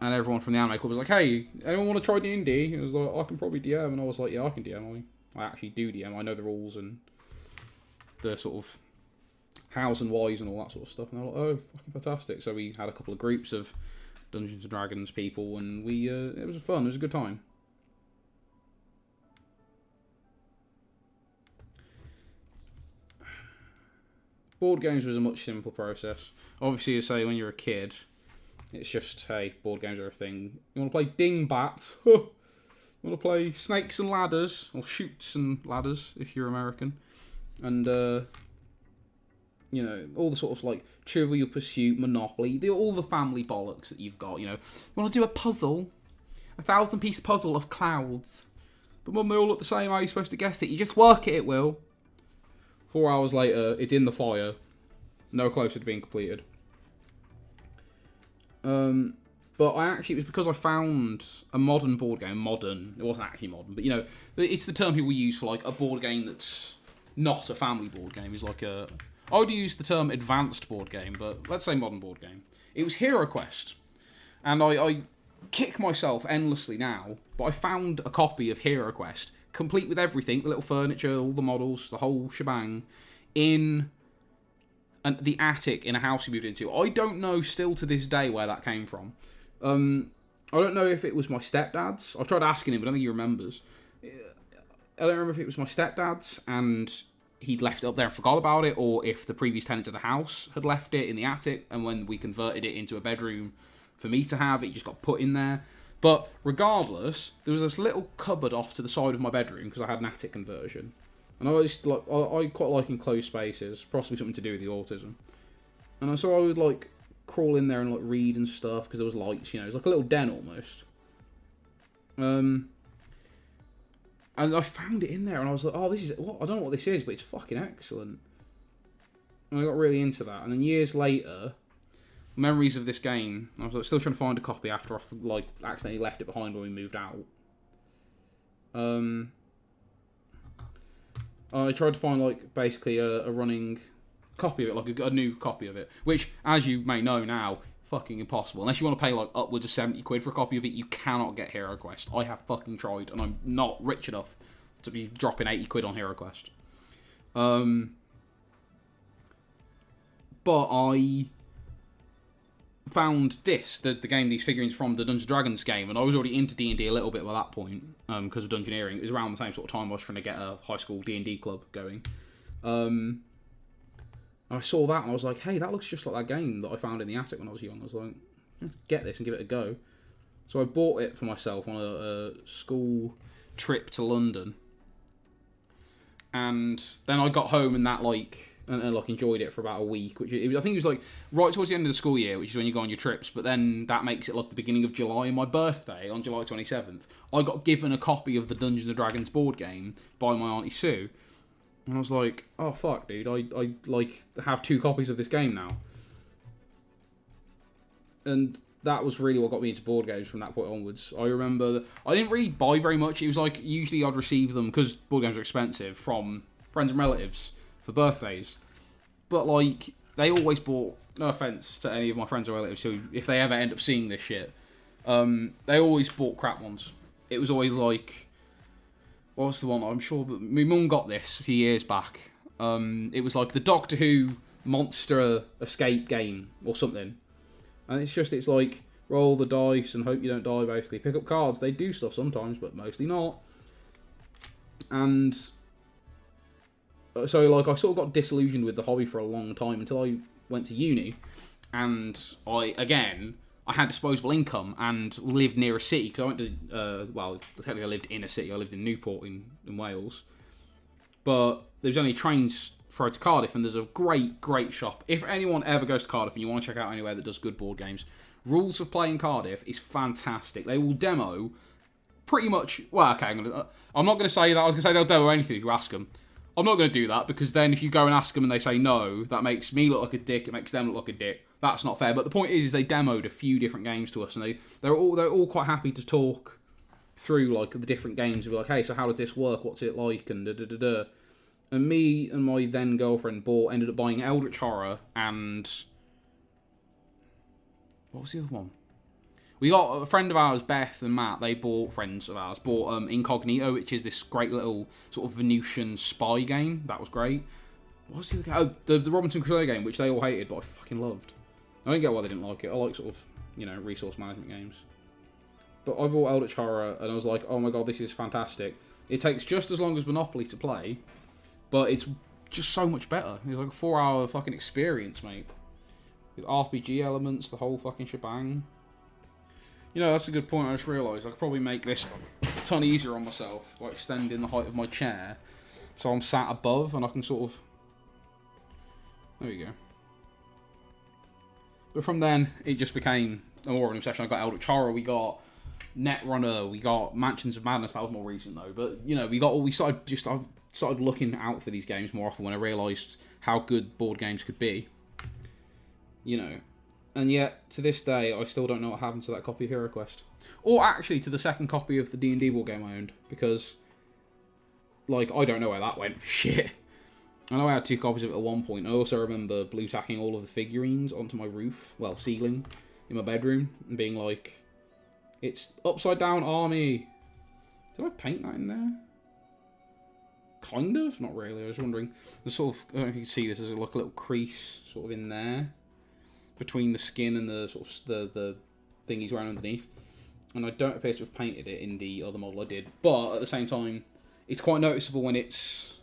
And everyone from the anime club was like, hey, anyone want to try D&D? It was like, I can probably DM. And I was like, yeah, I can DM. I actually do DM. I know the rules and the sort of hows and whys and all that sort of stuff. And I was like, oh, fucking fantastic. So we had a couple of groups of Dungeons and Dragons people, and we it was fun. It was a good time. Board games was a much simpler process. Obviously, you say when you're a kid, it's just, hey, board games are a thing. You want to play Dingbat? You want to play Snakes and Ladders? Or Chutes and Ladders, if you're American. And, You know, all the sort of like Trivial Pursuit, Monopoly, all the family bollocks that you've got. You know, you want to do a puzzle, 1,000-piece puzzle of clouds. But Mum, they all look the same. How are you supposed to guess it? You just work it, Will. 4 hours later, it's in the fire. No closer to being completed. But it was because I found a modern board game. Modern. It wasn't actually modern, but you know, it's the term people use for like a board game that's not a family board game. It's like I would use the term advanced board game, but let's say modern board game. It was Hero Quest. And I kick myself endlessly now, but I found a copy of Hero Quest, complete with everything, the little furniture, all the models, the whole shebang, in the attic in a house we moved into. I don't know still to this day where that came from. I don't know if it was my stepdad's. I've tried asking him, but I don't think he remembers. I don't remember if it was my stepdad's and he'd left it up there and forgot about it, or if the previous tenant of the house had left it in the attic, and when we converted it into a bedroom for me to have, it just got put in there. But regardless, there was this little cupboard off to the side of my bedroom because I had an attic conversion. And I quite like enclosed spaces, possibly something to do with the autism. And so I would like crawl in there and like read and stuff because there was lights, you know, it was like a little den almost. And I found it in there and I was like, oh, I don't know what this is, but it's fucking excellent. And I got really into that. And then years later, memories of this game, I was like, still trying to find a copy after I like accidentally left it behind when we moved out. I tried to find like basically a running copy of it, like a new copy of it, which, as you may know now, fucking impossible. Unless you want to pay like upwards of 70 quid for a copy of it, you cannot get Hero Quest. I have fucking tried, and I'm not rich enough to be dropping 80 quid on Hero Quest. But I found the game these figurines from, the Dungeons & Dragons game, and I was already into D&D a little bit by that point, because of Dungeoneering. It was around the same sort of time I was trying to get a high school D&D club going. I saw that and I was like, hey, that looks just like that game that I found in the attic when I was young. I was like, let's get this and give it a go. So I bought it for myself on a school trip to London. And then I got home and that enjoyed it for about a week. I think it was like right towards the end of the school year, which is when you go on your trips. But then that makes it like the beginning of July. And my birthday, on July 27th, I got given a copy of the Dungeons & Dragons board game by my Auntie Sue. And I was like, oh fuck, dude, I like have 2 copies of this game now. And that was really what got me into board games from that point onwards. I remember that I didn't really buy very much. It was like, usually I'd receive them, because board games are expensive, from friends and relatives for birthdays. But like, they always bought, no offence to any of my friends or relatives who, if they ever end up seeing this shit, they always bought crap ones. It was always like, what was the one? I'm sure that my mum got this a few years back. It was like the Doctor Who monster escape game or something. And it's like, roll the dice and hope you don't die, basically. Pick up cards. They do stuff sometimes, but mostly not. And so, like, I sort of got disillusioned with the hobby for a long time until I went to uni. And I had disposable income and lived near a city, because I went to, technically I lived in a city. I lived in Newport in Wales. But there was only trains for to Cardiff, and there's a great shop. If anyone ever goes to Cardiff and you want to check out anywhere that does good board games, Rules of Play in Cardiff is fantastic. They will demo pretty much, well, okay, I'm not going to say that. I was going to say they'll demo anything if you ask them. I'm not going to do that, because then if you go and ask them and they say no, that makes me look like a dick, it makes them look like a dick. That's not fair. But the point is they demoed a few different games to us, and they're all quite happy to talk through like the different games and be like, hey, so how does this work? What's it like? And da-da-da-da. And me and my then girlfriend ended up buying Eldritch Horror and... what was the other one? We got a friend of ours, Beth and Matt, friends of ours, bought Incognito, which is this great little sort of Venusian spy game. That was great. What was the other game? Oh, the Robinson Crusoe game, which they all hated, but I fucking loved. I don't get why they didn't like it. I like sort of, resource management games. But I bought Eldritch Horror, and I was like, oh my god, this is fantastic. It takes just as long as Monopoly to play, but it's just so much better. It's like a 4-hour fucking experience, mate. With RPG elements, the whole fucking shebang. That's a good point. I just realised I could probably make this a ton easier on myself by extending the height of my chair so I'm sat above and I can sort of There you go. But from then, it just became more of an obsession. I got Eldritch Horror, we got Netrunner, we got Mansions of Madness. That was more recent though. But you know, I started looking out for these games more often when I realised how good board games could be. You know, and yet to this day, I still don't know what happened to that copy of Hero Quest, or actually to the second copy of the D&D board game I owned, because like I don't know where that went for shit. I know I had 2 copies of it at one point. I also remember blue tacking all of the figurines onto my roof, well, ceiling, in my bedroom, and being like, it's upside down army. Did I paint that in there? Kind of? Not really. I was wondering. There's sort of, I don't know if you can see this, there's like a little crease sort of in there between the skin and the sort of the thing he's wearing underneath. And I don't appear to have painted it in the other model I did. But at the same time, it's quite noticeable when it's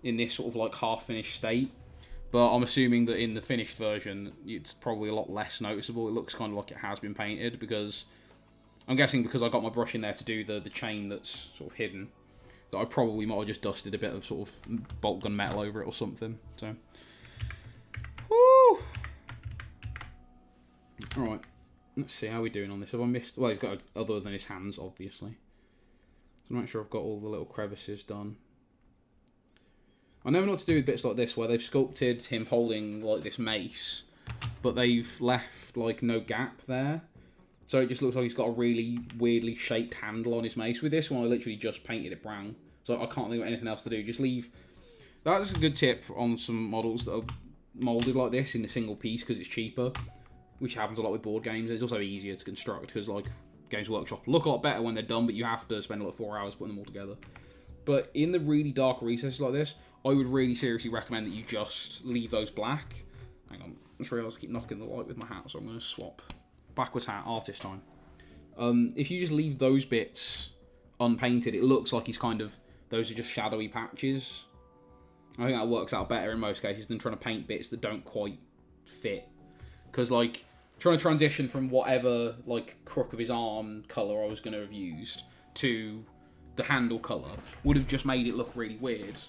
in this sort of like half-finished state. But I'm assuming that in the finished version, it's probably a lot less noticeable. It looks kind of like it has been painted, because I'm guessing because I got my brush in there to do the chain that's sort of hidden, that I probably might have just dusted a bit of sort of bolt gun metal over it or something. So, woo! Alright, let's see how we're doing on this. Have I missed... Well, he's got other than his hands, obviously. So make sure I've got all the little crevices done. I never know what to do with bits like this, where they've sculpted him holding, like, this mace, but they've left, like, no gap there. So it just looks like he's got a really weirdly shaped handle on his mace. With this one, I literally just painted it brown. So I can't think of anything else to do. Just leave... That's a good tip on some models that are moulded like this in a single piece, because it's cheaper, which happens a lot with board games. It's also easier to construct, because, like, Games Workshop look a lot better when they're done, but you have to spend, like, 4 hours putting them all together. But in the really dark recesses like this, I would really seriously recommend that you just leave those black. Hang on, I just realised I keep knocking the light with my hat, so I'm going to swap. Backwards hat, artist time. If you just leave those bits unpainted, it looks like he's kind of... Those are just shadowy patches. I think that works out better in most cases than trying to paint bits that don't quite fit. Because, like, trying to transition from whatever, like, crook of his arm colour I was going to have used to the handle colour would have just made it look really weird.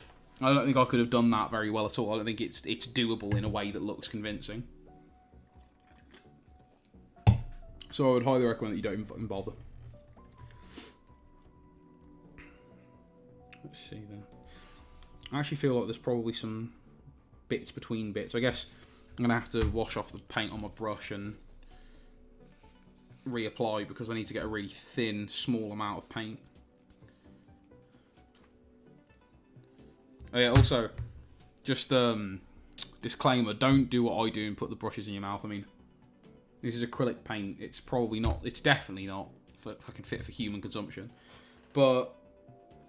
I don't think I could have done that very well at all. I don't think it's doable in a way that looks convincing. So I would highly recommend that you don't even bother. Let's see then. I actually feel like there's probably some bits between bits. I guess I'm going to have to wash off the paint on my brush and reapply, because I need to get a really thin, small amount of paint. Oh yeah, also, just disclaimer, don't do what I do and put the brushes in your mouth. I mean, this is acrylic paint. It's probably not, it's definitely not fucking fit for human consumption. But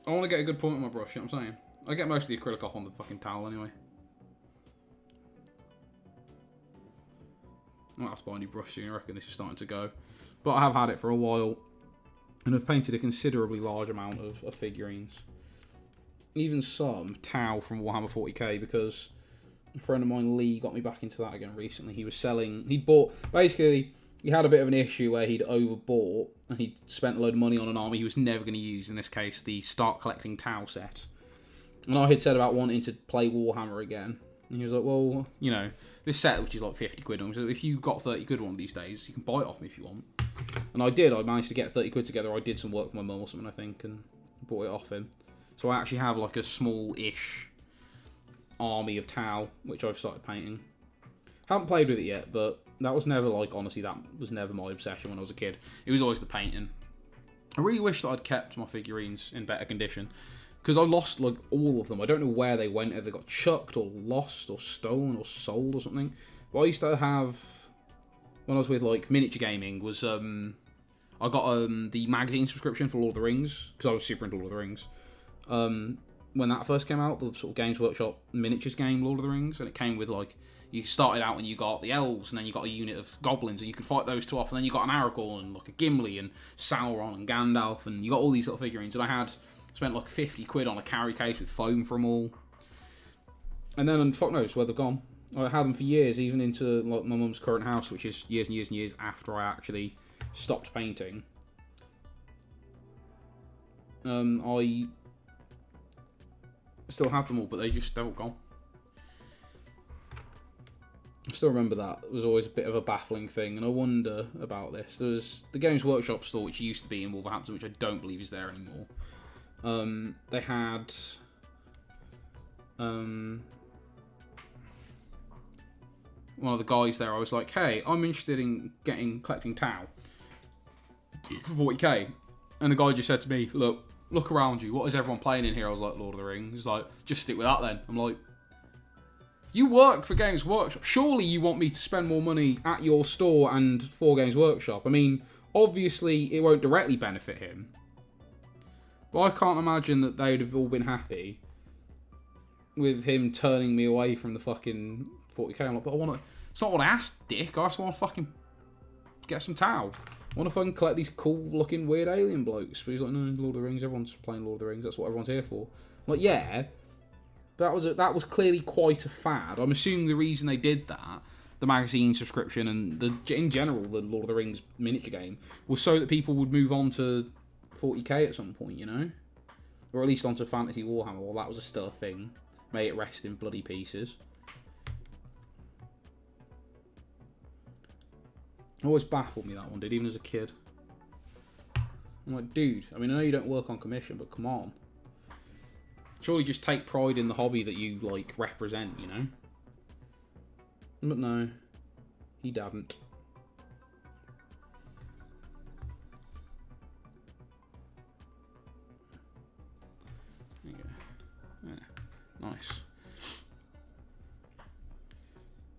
I want to get a good point on my brush, you know what I'm saying? I get most of the acrylic off on the fucking towel anyway. I might have to buy a new brush soon. I reckon this is starting to go. But I have had it for a while, and I've painted a considerably large amount of figurines. Even some Tau from Warhammer 40k, because a friend of mine, Lee, got me back into that again recently. He was selling... He bought... Basically, he had a bit of an issue where he'd overbought, and he'd spent a load of money on an army he was never going to use, in this case, the Start Collecting Tau set. And I had said about wanting to play Warhammer again. And he was like, well, you know, this set, which is like 50 quid, and so if you got 30 quid one of these days, you can buy it off me if you want. And I did. I managed to get 30 quid together. I did some work for my mum or something, I think, and bought it off him. So I actually have like a small-ish army of Tau, which I've started painting. Haven't played with it yet, but that was never, like, honestly, that was never my obsession when I was a kid. It was always the painting. I really wish that I'd kept my figurines in better condition, because I lost, like, all of them. I don't know where they went, if they got chucked or lost or stolen or sold or something. But I used to have, when I was with, like, miniature gaming, was, I got the magazine subscription for Lord of the Rings, because I was super into Lord of the Rings. When that first came out, the sort of Games Workshop miniatures game, Lord of the Rings, and it came with, like, you started out when you got the elves, and then you got a unit of goblins, and you could fight those two off, and then you got an Aragorn, and like a Gimli, and Sauron, and Gandalf, and you got all these little figurines, and I had spent like 50 quid on a carry case with foam from all, and then, fuck knows where they've gone. I had them for years, even into like my mum's current house, which is years and years and years after I actually stopped painting. I still have them all, but they're all gone. I still remember that. It was always a bit of a baffling thing, and I wonder about this. There was the Games Workshop store, which used to be in Wolverhampton, which I don't believe is there anymore. They had one of the guys there. I was like, "Hey, I'm interested in collecting Tau for 40k," and the guy just said to me, "Look around you. What is everyone playing in here?" I was like, "Lord of the Rings." He's like, "Just stick with that then." I'm like, you work for Games Workshop. Surely you want me to spend more money at your store and for Games Workshop. I mean, obviously it won't directly benefit him, but I can't imagine that they'd have all been happy with him turning me away from the fucking 40k. I'm like, but I want to... It's not what I asked, dick. I just want to fucking get some Tau. I want to fucking collect these cool-looking weird alien blokes. But he's like, no, Lord of the Rings. Everyone's playing Lord of the Rings. That's what everyone's here for. I'm like, yeah... That was clearly quite a fad. I'm assuming the reason they did that, the magazine subscription and in general the Lord of the Rings miniature game, was so that people would move on to 40k at some point, you know, or at least onto Fantasy Warhammer. Well, that was still a thing. May it rest in bloody pieces. Always baffled me, that one did, even as a kid. I'm like, dude. I mean, I know you don't work on commission, but come on. Surely just take pride in the hobby that you, like, represent, you know? But no. He didn't. There you go. Yeah. Nice.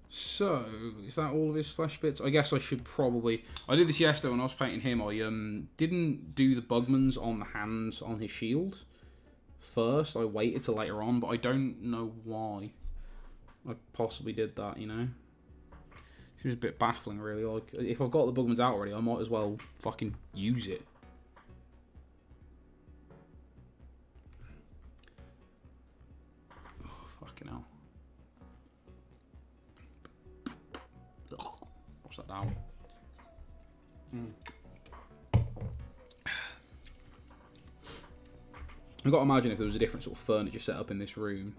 So, is that all of his flesh bits? I guess I should probably... I did this yesterday when I was painting him. I didn't do the Bugmans on the hands on his shield first. I waited till later on, but I don't know why I possibly did that, you know? Seems a bit baffling, really. Like, if I've got the Bugmans out already, I might as well fucking use it. Oh, fucking hell. What's that now? I've got to imagine if there was a different sort of furniture set up in this room,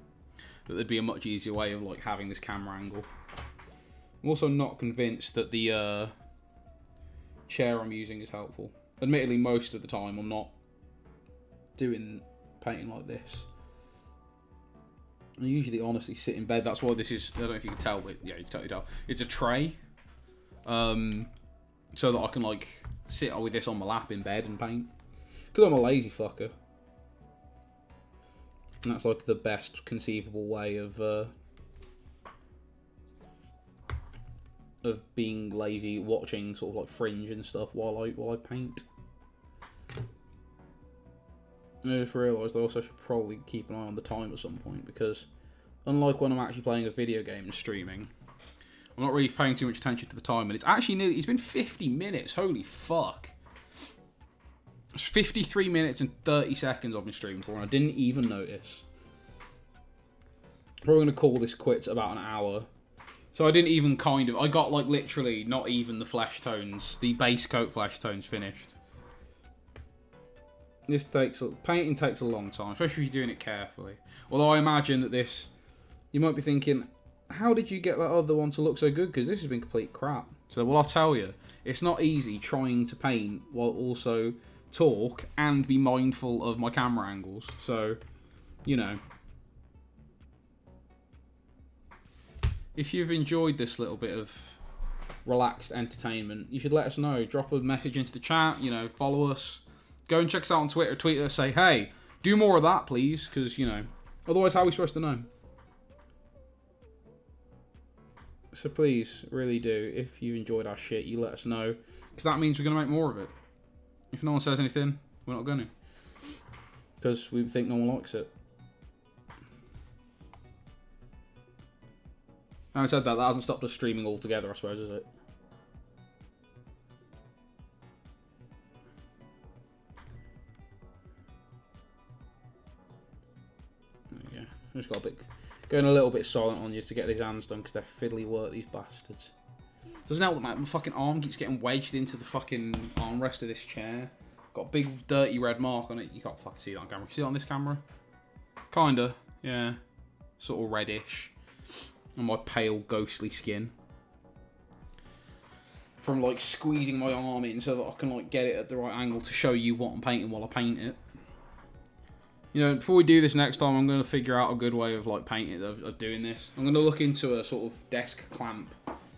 that there'd be a much easier way of like having this camera angle. I'm also not convinced that the chair I'm using is helpful. Admittedly, most of the time I'm not doing painting like this. I usually honestly sit in bed. That's why this is, I don't know if you can tell, but yeah, you can totally tell. It's a tray. So that I can like sit with this on my lap in bed and paint. Because I'm a lazy fucker. And that's like the best conceivable way of being lazy, watching sort of like Fringe and stuff while I paint. And I just realised I also should probably keep an eye on the time at some point, because unlike when I'm actually playing a video game and streaming, I'm not really paying too much attention to the time, and it's actually nearly, it's been 50 minutes, holy fuck. It's 53 minutes and 30 seconds I've been streaming for, and I didn't even notice. Probably going to call this quits about an hour. So I didn't even I got like literally not even the flesh tones, the base coat flesh tones finished. Painting takes a long time, especially if you're doing it carefully. Although I imagine that this, you might be thinking, how did you get that other one to look so good? Because this has been complete crap. So, well, I'll tell you, it's not easy trying to paint while also talk and be mindful of my camera angles. So, you know. If you've enjoyed this little bit of relaxed entertainment, you should let us know. Drop a message into the chat, you know, follow us. Go and check us out on Twitter, tweet us, say, hey, do more of that, please, because, you know, otherwise how are we supposed to know? So please, really do, if you enjoyed our shit, you let us know, because that means we're going to make more of it. If no one says anything, we're not going to. Because we think no one likes it. Having said that, that hasn't stopped us streaming altogether, I suppose, is it? There you go. I've just got going a little bit silent on you to get these hands done, because they're fiddly work, these bastards. Doesn't help that my fucking arm keeps getting wedged into the fucking armrest of this chair. Got a big dirty red mark on it. You can't fucking see it on camera. Can you see it on this camera? Kinda, yeah. Sort of reddish. On my pale, ghostly skin. from like squeezing my arm in so that I can like get it at the right angle to show you what I'm painting while I paint it. You know, before we do this next time, I'm going to figure out a good way of like painting of doing this. I'm going to look into a sort of desk clamp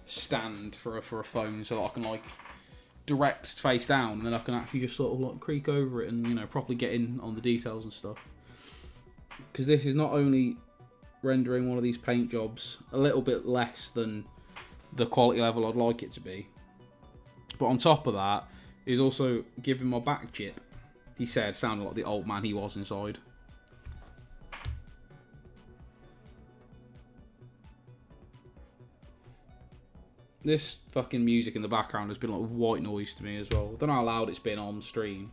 stand for a phone so that I can like direct face down, and then I can actually just sort of like creak over it and, you know, properly get in on the details and stuff. Because this is not only rendering one of these paint jobs a little bit less than the quality level I'd like it to be, but on top of that is also giving my back chip. He said, sounding like the old man he was inside. This fucking music in the background has been like white noise to me as well. I don't know how loud it's been on stream.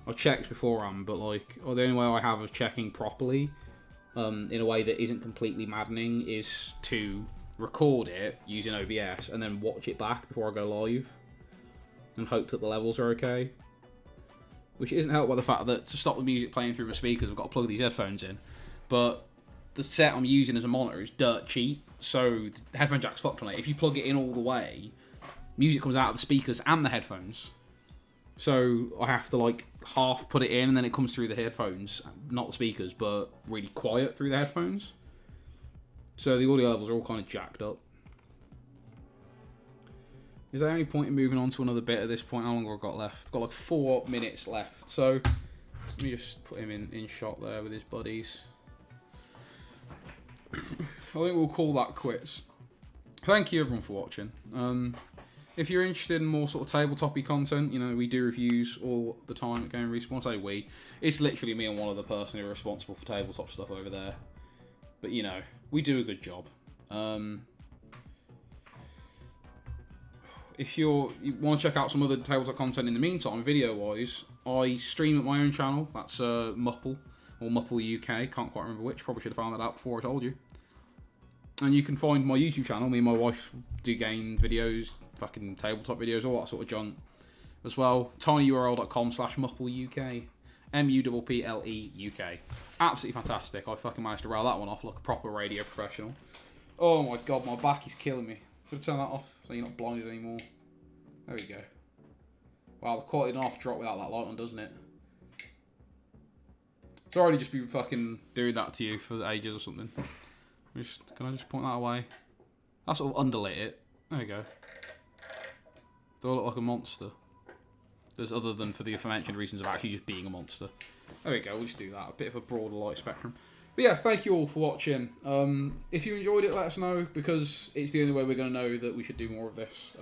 I checked beforehand, but like, the only way I have of checking properly, in a way that isn't completely maddening, is to record it using OBS and then watch it back before I go live and hope that the levels are okay. Which isn't helped by the fact that to stop the music playing through my speakers, I've got to plug these headphones in. But the set I'm using as a monitor is dirt cheap, so the headphone jack's fucked on it. If you plug it in all the way, music comes out of the speakers and the headphones. So I have to like half put it in and then it comes through the headphones, not the speakers, but really quiet through the headphones. So the audio levels are all kind of jacked up. Is there any point in moving on to another bit at this point? How long have I got left? I've got like 4 minutes left. So let me just put him in shot there with his buddies. I think we'll call that quits. Thank you everyone for watching. If you're interested in more sort of tabletop-y content, you know, we do reviews all the time at Game Respawn. I say we. It's literally me and one other person who are responsible for tabletop stuff over there. But, you know, we do a good job. If you want to check out some other tabletop content in the meantime, video-wise, I stream at my own channel. That's Mupple, or Mupple UK. Can't quite remember which. Probably should have found that out before I told you. And you can find my YouTube channel. Me and my wife do game videos, fucking tabletop videos, all that sort of junk as well. tinyurl.com/MuppleUK. MUPPLE UK. Absolutely fantastic. I fucking managed to rail that one off like a proper radio professional. Oh my god, my back is killing me. Should I turn that off so you're not blinded anymore? There we go. Wow, the quality doesn't have to drop without that light on, doesn't it? It's already just been fucking doing that to you for ages or something. Can I just point that away? That sort of underlit it. There we go. Do I look like a monster? There's other than for the aforementioned reasons of actually just being a monster. There we go, we'll just do that. A bit of a broader light spectrum. But yeah, thank you all for watching. If you enjoyed it, let us know, because it's the only way we're going to know that we should do more of this.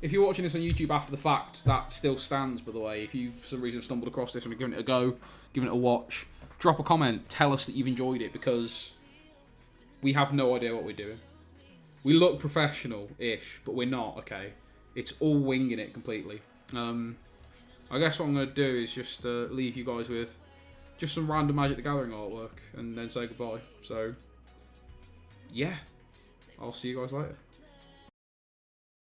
If you're watching this on YouTube after the fact, that still stands, by the way. If you, for some reason, stumbled across this and are giving it a go, giving it a watch, drop a comment, tell us that you've enjoyed it, because we have no idea what we're doing. We look professional-ish, but we're not, okay? It's all winging it completely. I guess what I'm going to do is just leave you guys with just some random Magic the Gathering artwork and then say goodbye. So, yeah. I'll see you guys later.